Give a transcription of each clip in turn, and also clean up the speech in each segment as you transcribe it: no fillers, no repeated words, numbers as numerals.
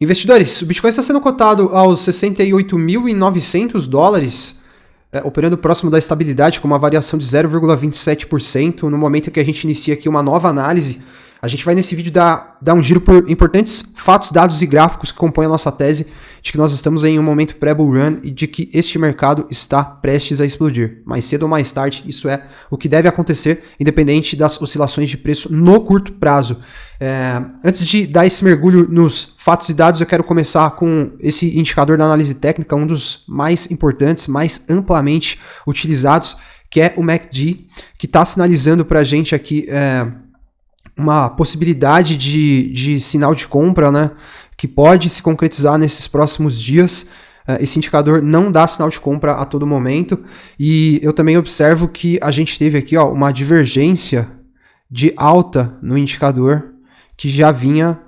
Investidores, o Bitcoin está sendo cotado aos 68.900 dólares, operando próximo da estabilidade com uma variação de 0,27%. No momento em que a gente inicia aqui uma nova análise, a gente vai nesse vídeo dar um giro por importantes fatos, dados e gráficos que compõem a nossa tese de que nós estamos em um momento pré-bull run e de que este mercado está prestes a explodir. Mais cedo ou mais tarde, isso é o que deve acontecer, independente das oscilações de preço no curto prazo. Antes de dar esse mergulho nos fatos e dados, eu quero começar com esse indicador da análise técnica, um dos mais importantes, mais amplamente utilizados, que é o MACD, que está sinalizando para a gente aqui uma possibilidade de sinal de compra, né, que pode se concretizar nesses próximos dias. Esse indicador não dá sinal de compra a todo momento, e eu também observo que a gente teve aqui uma divergência de alta no indicador, que já vinha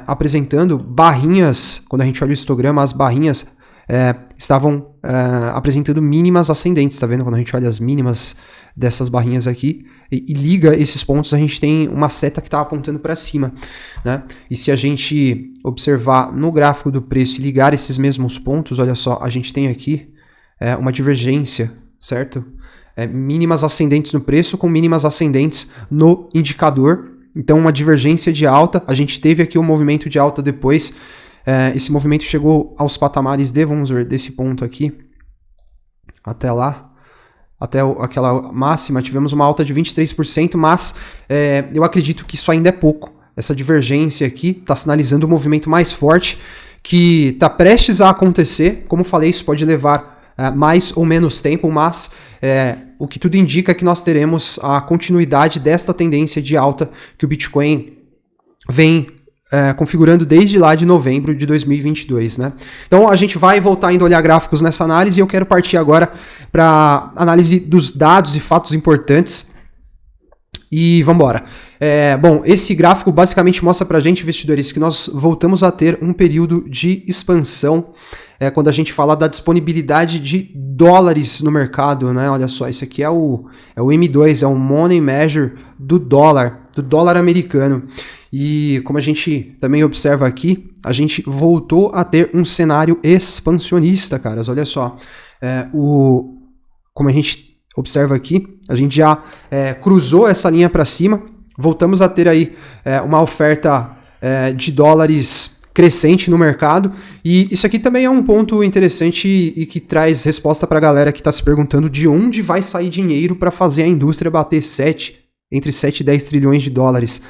apresentando barrinhas. Quando a gente olha o histograma, as barrinhas estavam apresentando mínimas ascendentes, tá vendo? Quando a gente olha as mínimas dessas barrinhas aqui e liga esses pontos, a gente tem uma seta que está apontando para cima, né? E se a gente observar no gráfico do preço e ligar esses mesmos pontos, olha só, a gente tem aqui uma divergência, certo? Mínimas ascendentes no preço com mínimas ascendentes no indicador. Então, uma divergência de alta. A gente teve aqui um movimento de alta depois. Esse movimento chegou aos patamares vamos ver, desse ponto aqui até lá, até aquela máxima, tivemos uma alta de 23%, mas eu acredito que isso ainda é pouco. Essa divergência aqui está sinalizando um movimento mais forte que está prestes a acontecer. Como falei, isso pode levar mais ou menos tempo, mas o que tudo indica é que nós teremos a continuidade desta tendência de alta que o Bitcoin vem configurando desde lá de novembro de 2022, né? Então a gente vai voltar ainda a olhar gráficos nessa análise, e eu quero partir agora para análise dos dados e fatos importantes. E vamos embora. Bom, esse gráfico basicamente mostra para a gente, investidores, que nós voltamos a ter um período de expansão quando a gente fala da disponibilidade de dólares no mercado, né? Olha só, esse aqui é o M2, é o Money Measure do dólar americano. E como a gente também observa aqui, a gente voltou a ter um cenário expansionista, caras. Olha só, como a gente observa aqui, a gente já cruzou essa linha para cima, voltamos a ter aí uma oferta de dólares crescente no mercado, e isso aqui também é um ponto interessante e que traz resposta para a galera que está se perguntando de onde vai sair dinheiro para fazer a indústria bater entre 7 e 10 trilhões de dólares.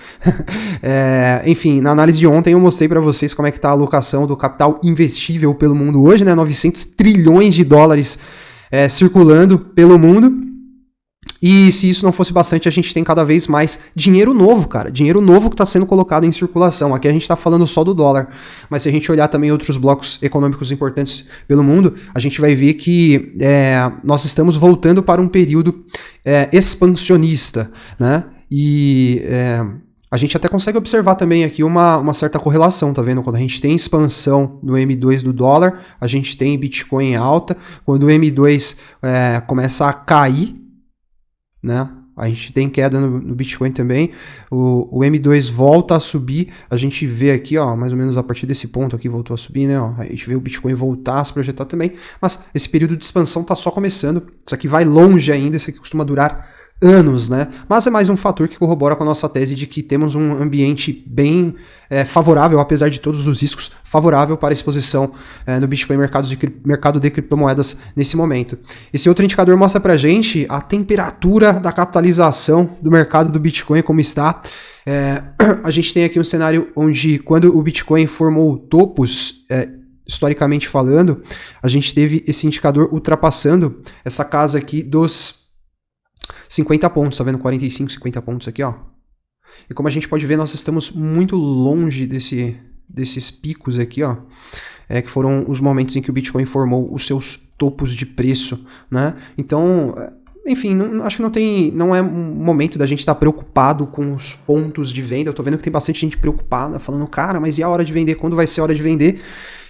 Enfim, na análise de ontem eu mostrei para vocês como é que está a alocação do capital investível pelo mundo hoje, né? 900 trilhões de dólares circulando pelo mundo. E se isso não fosse bastante, a gente tem cada vez mais dinheiro novo, cara. Dinheiro novo que está sendo colocado em circulação. Aqui a gente está falando só do dólar. Mas se a gente olhar também outros blocos econômicos importantes pelo mundo, a gente vai ver que nós estamos voltando para um período expansionista, né? E a gente até consegue observar também aqui uma certa correlação, tá vendo? Quando a gente tem expansão no M2 do dólar, a gente tem Bitcoin em alta. Quando o M2 começa a cair, né? A gente tem queda no Bitcoin também, o M2 volta a subir, a gente vê aqui, mais ou menos a partir desse ponto aqui voltou a subir, né? A gente vê o Bitcoin voltar a se projetar também, mas esse período de expansão está só começando, isso aqui vai longe ainda, isso aqui costuma durar anos, né? Mas é mais um fator que corrobora com a nossa tese de que temos um ambiente bem favorável, apesar de todos os riscos, favorável para a exposição no Bitcoin, mercado de criptomoedas nesse momento. Esse outro indicador mostra pra gente a temperatura da capitalização do mercado do Bitcoin, como está. A gente tem aqui um cenário onde, quando o Bitcoin formou topos, historicamente falando, a gente teve esse indicador ultrapassando essa casa aqui dos 50 pontos, tá vendo? 45, 50 pontos aqui, ó. E como a gente pode ver, nós estamos muito longe desses picos aqui, ó. Que foram os momentos em que o Bitcoin formou os seus topos de preço, né? Então, enfim, acho que não é um momento da gente estar preocupado com os pontos de venda. Eu tô vendo que tem bastante gente preocupada, falando, cara, mas e a hora de vender? Quando vai ser a hora de vender?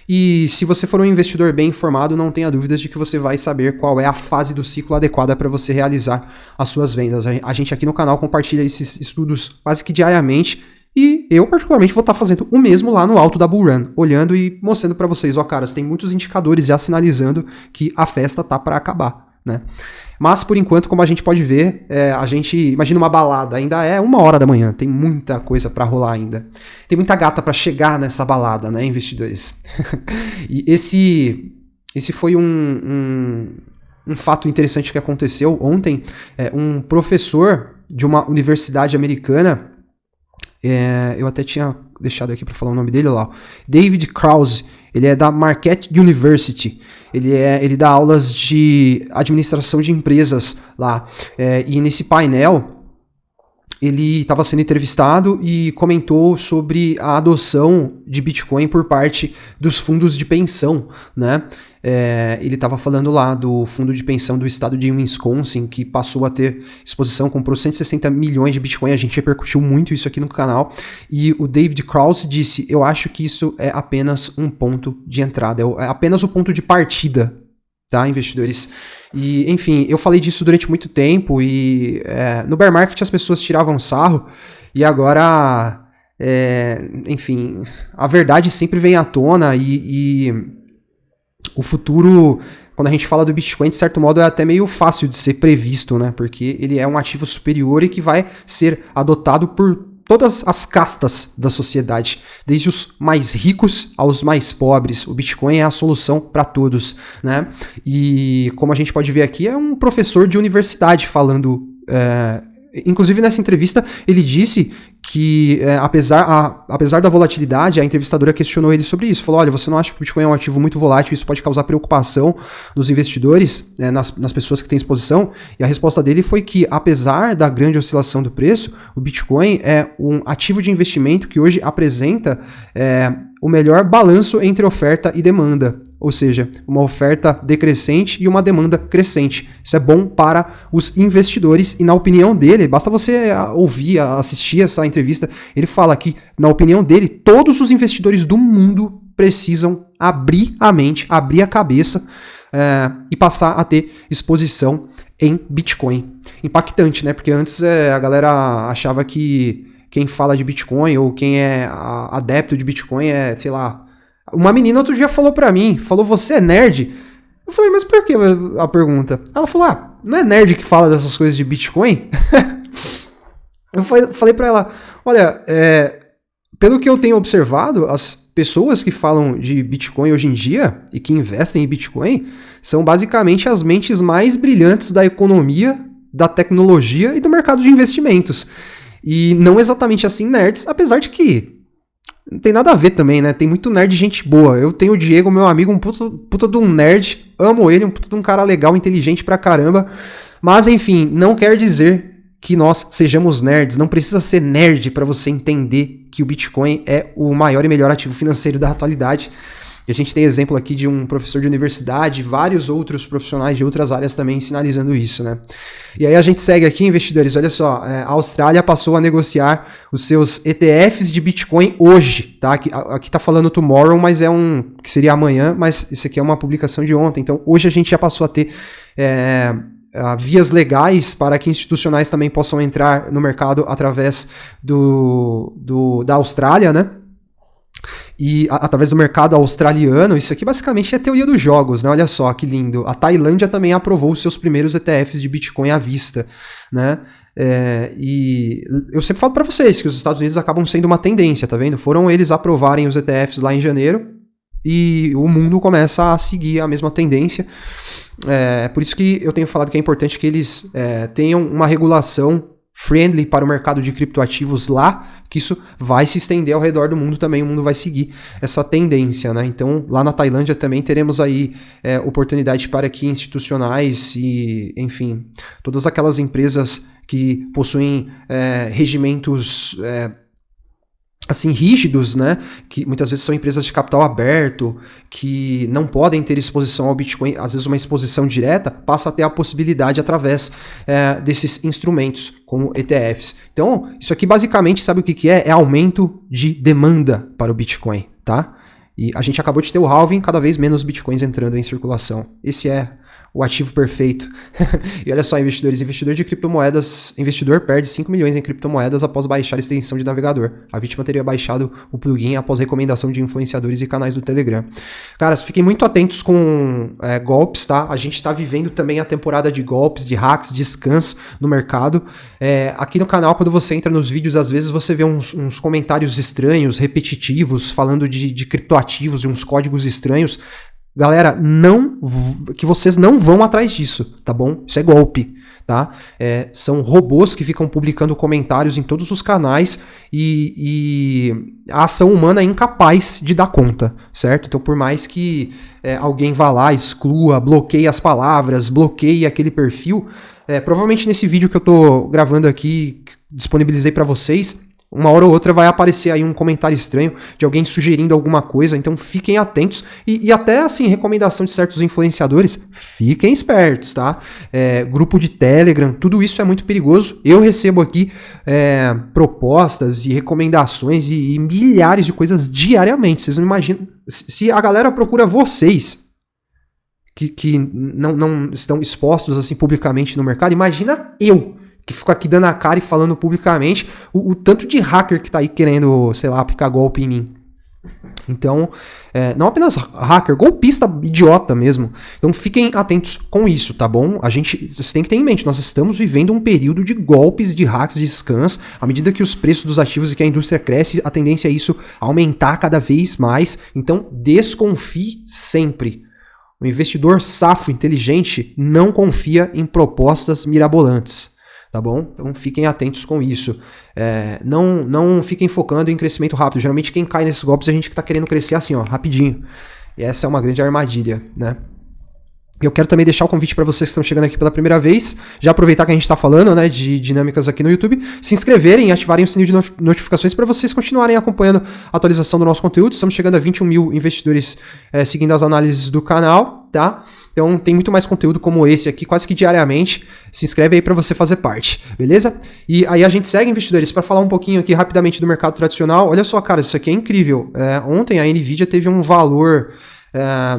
E se você for um investidor bem informado, não tenha dúvidas de que você vai saber qual é a fase do ciclo adequada para você realizar as suas vendas. A gente aqui no canal compartilha esses estudos quase que diariamente E eu, particularmente, vou estar fazendo o mesmo lá no alto da Bull Run, olhando e mostrando para vocês, ó, caras, tem muitos indicadores já sinalizando que a festa tá para acabar, né? Mas, por enquanto, como a gente pode ver, a gente imagina uma balada, ainda é 1h da manhã, tem muita coisa para rolar ainda. Tem muita gata para chegar nessa balada, né, investidores? E esse foi um fato interessante que aconteceu ontem. Um professor de uma universidade americana, eu até tinha deixado aqui para falar o nome dele lá, David Krause. Ele é da Marquette University. Ele dá aulas de administração de empresas lá. E nesse painel, ele estava sendo entrevistado e comentou sobre a adoção de Bitcoin por parte dos fundos de pensão, né? Ele estava falando lá do fundo de pensão do estado de Wisconsin, que passou a ter exposição, comprou 160 milhões de Bitcoin, a gente repercutiu muito isso aqui no canal, e o David Krause disse, eu acho que isso é apenas um ponto de entrada, é apenas o ponto de partida, tá, investidores? E, enfim, eu falei disso durante muito tempo, e no bear market as pessoas tiravam sarro, e agora, enfim, a verdade sempre vem à tona, e o futuro, quando a gente fala do Bitcoin, de certo modo, é até meio fácil de ser previsto, né? Porque ele é um ativo superior e que vai ser adotado por todas as castas da sociedade, desde os mais ricos aos mais pobres. O Bitcoin é a solução para todos, né? E como a gente pode ver aqui, é um professor de universidade falando. Inclusive, nessa entrevista, ele disse que, apesar da volatilidade, a entrevistadora questionou ele sobre isso. Falou, olha, você não acha que o Bitcoin é um ativo muito volátil, isso pode causar preocupação nos investidores, nas pessoas que têm exposição? E a resposta dele foi que, apesar da grande oscilação do preço, o Bitcoin é um ativo de investimento que hoje apresenta o melhor balanço entre oferta e demanda. Ou seja, uma oferta decrescente e uma demanda crescente. Isso é bom para os investidores e, na opinião dele, basta você ouvir, assistir essa entrevista, ele fala que, na opinião dele, todos os investidores do mundo precisam abrir a mente, abrir a cabeça e passar a ter exposição em Bitcoin. Impactante, né? Porque antes a galera achava que quem fala de Bitcoin ou quem é adepto de Bitcoin sei lá... Uma menina outro dia falou pra mim, você é nerd? Eu falei, mas por que a pergunta? Ela falou, não é nerd que fala dessas coisas de Bitcoin? Eu falei pra ela, olha, pelo que eu tenho observado, as pessoas que falam de Bitcoin hoje em dia e que investem em Bitcoin são basicamente as mentes mais brilhantes da economia, da tecnologia e do mercado de investimentos. E não exatamente assim nerds, apesar de que não tem nada a ver também, né? Tem muito nerd de gente boa. Eu tenho o Diego, meu amigo, um puta de um nerd. Amo ele, um puta de um cara legal, inteligente pra caramba. Mas, enfim, não quer dizer que nós sejamos nerds. Não precisa ser nerd pra você entender que o Bitcoin é o maior e melhor ativo financeiro da atualidade. E a gente tem exemplo aqui de um professor de universidade, vários outros profissionais de outras áreas também sinalizando isso, né? E aí a gente segue aqui, investidores, olha só, a Austrália passou a negociar os seus ETFs de Bitcoin hoje, tá? Aqui tá falando tomorrow, mas que seria amanhã, mas isso aqui é uma publicação de ontem, então hoje a gente já passou a ter vias legais para que institucionais também possam entrar no mercado através da Austrália, né? E através do mercado australiano, isso aqui basicamente é teoria dos jogos, né? Olha só que lindo. A Tailândia também aprovou os seus primeiros ETFs de Bitcoin à vista, né? E eu sempre falo para vocês que os Estados Unidos acabam sendo uma tendência, tá vendo? Foram eles aprovarem os ETFs lá em janeiro e o mundo começa a seguir a mesma tendência. Por isso que eu tenho falado que é importante que eles tenham uma regulação friendly para o mercado de criptoativos lá, que isso vai se estender ao redor do mundo também, o mundo vai seguir essa tendência, né? Então, lá na Tailândia também teremos aí oportunidade para que institucionais e, enfim, todas aquelas empresas que possuem regimentos assim, rígidos, né, que muitas vezes são empresas de capital aberto, que não podem ter exposição ao Bitcoin, às vezes uma exposição direta, passa a ter a possibilidade através desses instrumentos, como ETFs. Então, isso aqui basicamente, sabe o que é? É aumento de demanda para o Bitcoin, tá? E a gente acabou de ter o halving, cada vez menos Bitcoins entrando em circulação. Esse é o ativo perfeito. E olha só, investidores, investidor de criptomoedas, investidor perde 5 milhões em criptomoedas após baixar a extensão de navegador. A vítima teria baixado o plugin após recomendação de influenciadores e canais do Telegram. Caras, fiquem muito atentos com golpes, tá? A gente tá vivendo também a temporada de golpes, de hacks, de scams no mercado. Aqui no canal, quando você entra nos vídeos, às vezes você vê uns comentários estranhos, repetitivos, falando de criptoativos, de uns códigos estranhos. Galera, que vocês não vão atrás disso, tá bom? Isso é golpe, tá? São robôs que ficam publicando comentários em todos os canais e a ação humana é incapaz de dar conta, certo? Então, por mais que alguém vá lá, exclua, bloqueie as palavras, bloqueie aquele perfil, provavelmente nesse vídeo que eu tô gravando aqui, disponibilizei para vocês, uma hora ou outra vai aparecer aí um comentário estranho de alguém sugerindo alguma coisa, então fiquem atentos e até assim, recomendação de certos influenciadores, fiquem espertos, tá? Grupo de Telegram, tudo isso é muito perigoso. Eu recebo aqui propostas e recomendações e milhares de coisas diariamente. Vocês não imaginam, se a galera procura vocês que não estão expostos assim publicamente no mercado, imagina eu que fico aqui dando a cara e falando publicamente o tanto de hacker que tá aí querendo, sei lá, aplicar golpe em mim. Então, não apenas hacker, golpista idiota mesmo. Então fiquem atentos com isso, tá bom? Vocês têm que ter em mente, nós estamos vivendo um período de golpes, de hacks, de scams. À medida que os preços dos ativos e que a indústria cresce, a tendência é isso aumentar cada vez mais. Então desconfie sempre. O investidor safo, inteligente, não confia em propostas mirabolantes. Tá bom? Então fiquem atentos com isso. Não fiquem focando em crescimento rápido. Geralmente quem cai nesses golpes é a gente que está querendo crescer assim, ó, rapidinho. E essa é uma grande armadilha, né? Eu quero também deixar o convite para vocês que estão chegando aqui pela primeira vez, já aproveitar que a gente está falando, né, de dinâmicas aqui no YouTube, se inscreverem e ativarem o sininho de notificações para vocês continuarem acompanhando a atualização do nosso conteúdo. Estamos chegando a 21 mil investidores seguindo as análises do canal, tá? Então tem muito mais conteúdo como esse aqui, quase que diariamente. Se inscreve aí para você fazer parte, beleza? E aí a gente segue, investidores, para falar um pouquinho aqui rapidamente do mercado tradicional. Olha só, cara, isso aqui é incrível. Ontem a Nvidia teve um valor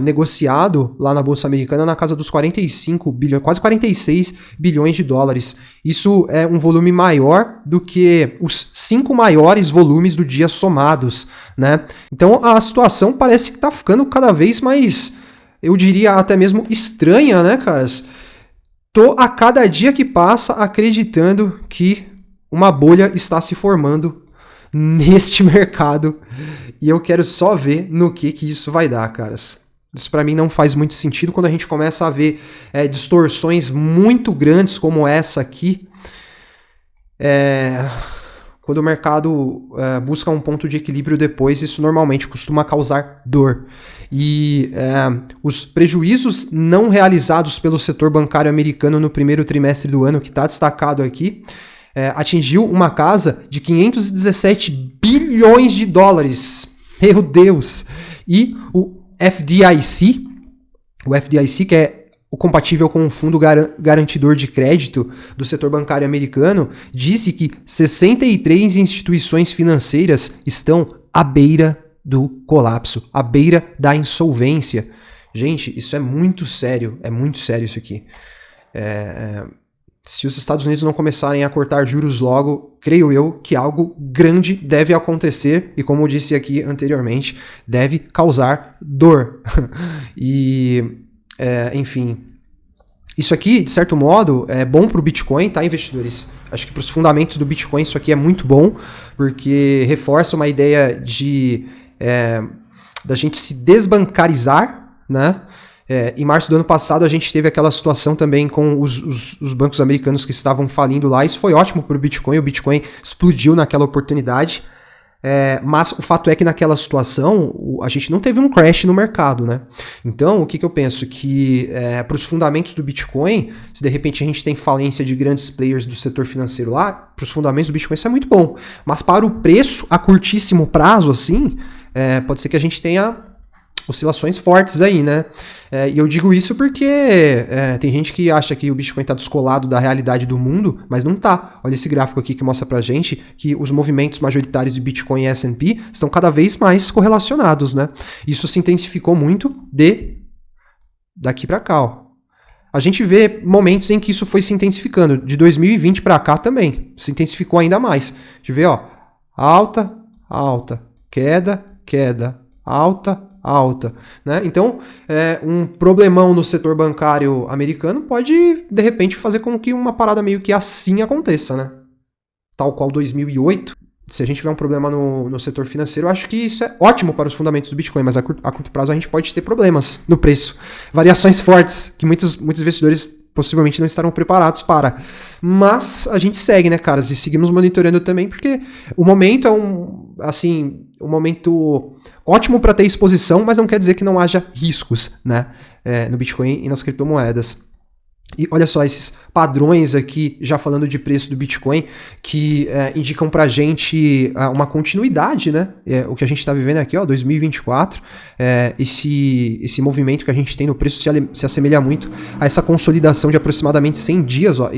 negociado lá na Bolsa Americana na casa dos 45 bilhões, quase 46 bilhões de dólares. Isso é um volume maior do que os 5 maiores volumes do dia somados, né? Então a situação parece que está ficando cada vez mais, eu diria até mesmo estranha, né, caras? Tô a cada dia que passa acreditando que uma bolha está se formando neste mercado e eu quero só ver no que isso vai dar, caras. Isso para mim não faz muito sentido quando a gente começa a ver distorções muito grandes como essa aqui. Quando o mercado busca um ponto de equilíbrio depois, isso normalmente costuma causar dor. E os prejuízos não realizados pelo setor bancário americano no primeiro trimestre do ano, que está destacado aqui, atingiu uma casa de 517 bilhões de dólares. Meu Deus! E o FDIC, que é o compatível com o Fundo Garantidor de Crédito do setor bancário americano, disse que 63 instituições financeiras estão à beira do colapso, à beira da insolvência. Gente, isso é muito sério isso aqui. Se os Estados Unidos não começarem a cortar juros logo, creio eu que algo grande deve acontecer e, como eu disse aqui anteriormente, deve causar dor. Enfim, isso aqui, de certo modo, é bom para o Bitcoin, tá, investidores? Acho que para os fundamentos do Bitcoin isso aqui é muito bom, porque reforça uma ideia da gente se desbancarizar, né? Em março do ano passado a gente teve aquela situação também com os bancos americanos que estavam falindo lá. Isso foi ótimo para o Bitcoin explodiu naquela oportunidade. Mas o fato é que naquela situação a gente não teve um crash no mercado, né? Então o que eu penso? Que para os fundamentos do Bitcoin, se de repente a gente tem falência de grandes players do setor financeiro lá, para os fundamentos do Bitcoin isso é muito bom. Mas para o preço a curtíssimo prazo, assim, pode ser que a gente tenha oscilações fortes aí, né? E eu digo isso porque tem gente que acha que o Bitcoin está descolado da realidade do mundo, mas não tá. Olha esse gráfico aqui que mostra pra gente que os movimentos majoritários de Bitcoin e S&P estão cada vez mais correlacionados, né? Isso se intensificou muito daqui para cá, ó. a gente vê momentos em que isso foi se intensificando. De 2020 para cá também, se intensificou ainda mais. A gente vê, ó, alta, alta, queda, queda, alta, alta, né? Então, um problemão no setor bancário americano pode, de repente, fazer com que uma parada meio que assim aconteça, né? Tal qual 2008. Se a gente tiver um problema no setor financeiro, eu acho que isso é ótimo para os fundamentos do Bitcoin, mas a curto prazo a gente pode ter problemas no preço. Variações fortes, que muitos investidores possivelmente não estarão preparados para. Mas a gente segue, né, caras? E seguimos monitorando também, porque o momento é um momento ótimo para ter exposição, mas não quer dizer que não haja riscos, né, no Bitcoin e nas criptomoedas. E olha só esses padrões aqui, já falando de preço do Bitcoin, que indicam pra gente uma continuidade, né? O que a gente tá vivendo aqui, ó, 2024, esse movimento que a gente tem no preço se assemelha muito a essa consolidação de aproximadamente 100 dias, ó.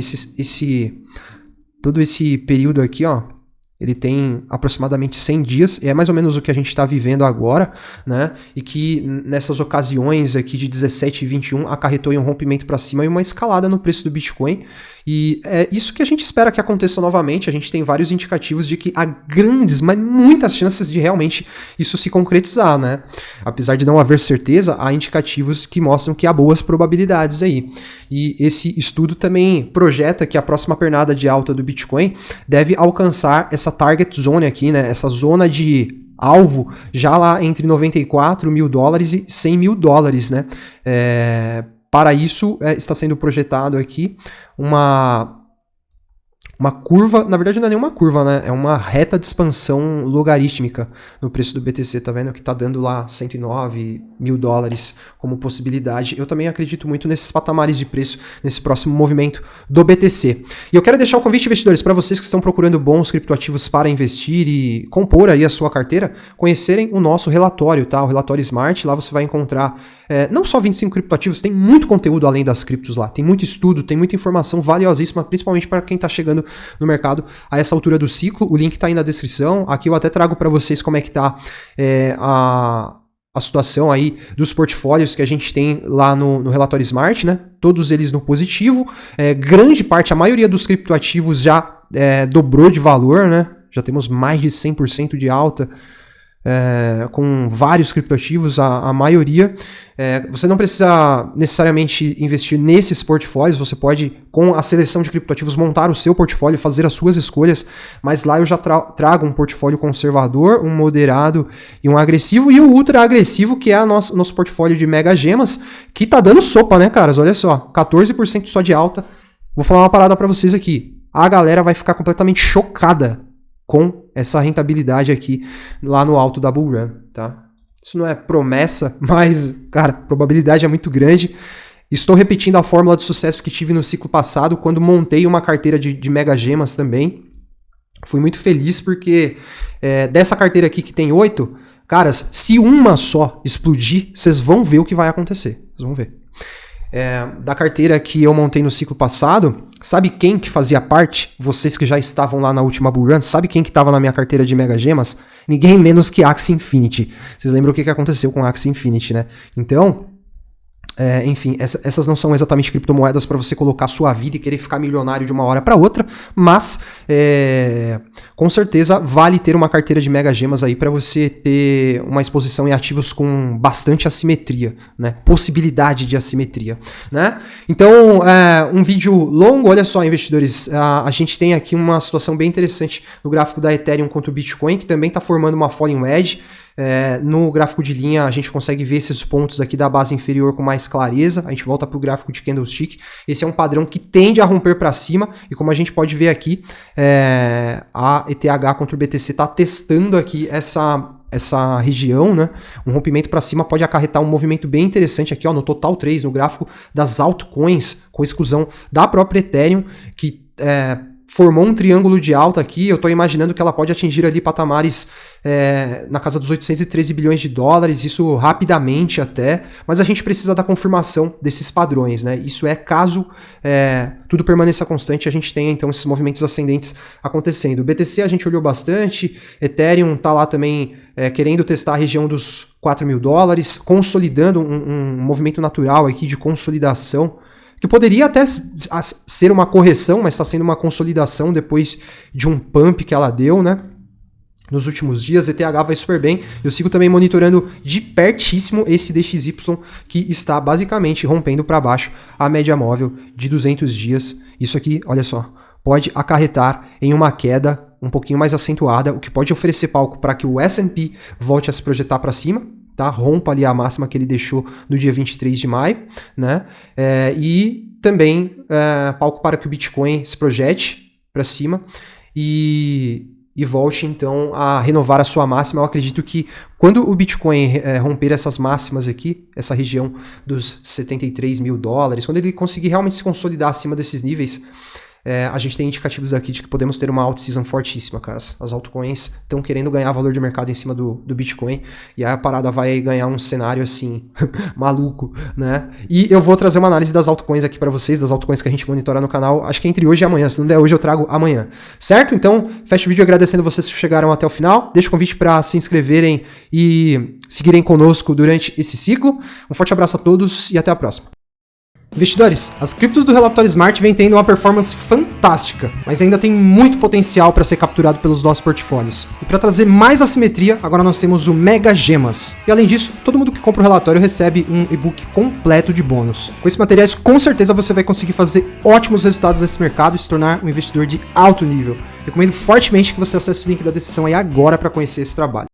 Todo esse período aqui, ó, ele tem aproximadamente 100 dias, e é mais ou menos o que a gente está vivendo agora, né? E que nessas ocasiões aqui de 17 e 21 acarretou em um rompimento para cima e uma escalada no preço do Bitcoin. E é isso que a gente espera que aconteça novamente. A gente tem vários indicativos de que há grandes, mas muitas chances de realmente isso se concretizar, né? Apesar de não haver certeza, há indicativos que mostram que há boas probabilidades aí. E esse estudo também projeta que a próxima pernada de alta do Bitcoin deve alcançar essa target zone aqui, né? Essa zona de alvo já lá entre 94 mil dólares e 100 mil dólares, né? Para isso, está sendo projetado aqui uma curva, na verdade não é nenhuma curva, né? É uma reta de expansão logarítmica no preço do BTC, tá vendo? Que tá dando lá 109 mil dólares como possibilidade. Eu também acredito muito nesses patamares de preço, nesse próximo movimento do BTC. E eu quero deixar o convite, investidores, para vocês que estão procurando bons criptoativos para investir e compor aí a sua carteira, conhecerem o nosso relatório, tá? O relatório Smart. Lá você vai encontrar não só 25 criptoativos, tem muito conteúdo além das criptos lá. Tem muito estudo, tem muita informação valiosíssima, principalmente para quem está chegando no mercado a essa altura do ciclo. O link está aí na descrição. Aqui eu até trago para vocês como é que está a situação aí dos portfólios que a gente tem lá no relatório Smart, né? Todos eles no positivo. Grande parte, a maioria dos criptoativos já dobrou de valor, né? Já temos mais de 100% de alta com vários criptoativos, a maioria. Você não precisa necessariamente investir nesses portfólios, você pode, com a seleção de criptoativos, montar o seu portfólio, fazer as suas escolhas, mas lá eu já trago um portfólio conservador, um moderado e um agressivo, e o ultra agressivo, que é o nosso portfólio de mega gemas, que tá dando sopa, né, caras? Olha só, 14% só de alta. Vou falar uma parada para vocês aqui. A galera vai ficar completamente chocada com essa rentabilidade aqui lá no alto da Bull Run, tá? Isso não é promessa, mas, cara, a probabilidade é muito grande. Estou repetindo a fórmula de sucesso que tive no ciclo passado, quando montei uma carteira de mega gemas também. Fui muito feliz porque dessa carteira aqui que tem 8, caras, se uma só explodir, vocês vão ver o que vai acontecer. Vocês vão ver. Da carteira que eu montei no ciclo passado, sabe quem que fazia parte? Vocês que já estavam lá na última Bull Run, sabe quem que estava na minha carteira de mega gemas? Ninguém menos que Axie Infinity. Vocês lembram o que aconteceu com Axie Infinity, né? Então, enfim, essas não são exatamente criptomoedas para você colocar sua vida e querer ficar milionário de uma hora para outra, mas com certeza vale ter uma carteira de mega gemas aí para você ter uma exposição em ativos com bastante assimetria, né? Possibilidade de assimetria, né? Então, um vídeo longo, olha só, investidores, a gente tem aqui uma situação bem interessante no gráfico da Ethereum contra o Bitcoin, que também está formando uma falling wedge. No gráfico de linha a gente consegue ver esses pontos aqui da base inferior com mais clareza. A gente volta para o gráfico de candlestick. Esse é um padrão que tende a romper para cima, e como a gente pode ver aqui, a ETH contra o BTC está testando aqui essa região, né? Um rompimento para cima pode acarretar um movimento bem interessante aqui, ó, no Total 3, no gráfico das altcoins, com exclusão da própria Ethereum, que formou um triângulo de alta aqui. Eu estou imaginando que ela pode atingir ali patamares na casa dos 813 bilhões de dólares, isso rapidamente até, mas a gente precisa da confirmação desses padrões, né? Isso caso tudo permaneça constante, a gente tenha então esses movimentos ascendentes acontecendo. O BTC a gente olhou bastante, Ethereum tá lá também querendo testar a região dos 4 mil dólares, consolidando um movimento natural aqui de consolidação, que poderia até ser uma correção, mas está sendo uma consolidação depois de um pump que ela deu, né? Nos últimos dias, ETH vai super bem. Eu sigo também monitorando de pertíssimo esse DXY, que está basicamente rompendo para baixo a média móvel de 200 dias. Isso aqui, olha só, pode acarretar em uma queda um pouquinho mais acentuada, o que pode oferecer palco para que o S&P volte a se projetar para cima, tá? Rompa ali a máxima que ele deixou no dia 23 de maio, né? E também palco para que o Bitcoin se projete para cima e volte então a renovar a sua máxima. Eu acredito que quando o Bitcoin romper essas máximas aqui, essa região dos 73 mil dólares, quando ele conseguir realmente se consolidar acima desses níveis, a gente tem indicativos aqui de que podemos ter uma alt-season fortíssima, cara. As altcoins estão querendo ganhar valor de mercado em cima do Bitcoin, e aí a parada vai ganhar um cenário assim, maluco, né? E eu vou trazer uma análise das altcoins aqui pra vocês, das altcoins que a gente monitora no canal, acho que entre hoje e amanhã. Se não der hoje, eu trago amanhã, certo? Então, fecho o vídeo agradecendo vocês que chegaram até o final. Deixo o convite para se inscreverem e seguirem conosco durante esse ciclo. Um forte abraço a todos e até a próxima. Investidores, as criptos do relatório Smart vêm tendo uma performance fantástica, mas ainda tem muito potencial para ser capturado pelos nossos portfólios. E para trazer mais assimetria, agora nós temos o Mega Gemas. E além disso, todo mundo que compra o relatório recebe um e-book completo de bônus. Com esses materiais, com certeza você vai conseguir fazer ótimos resultados nesse mercado e se tornar um investidor de alto nível. Recomendo fortemente que você acesse o link da descrição aí agora para conhecer esse trabalho.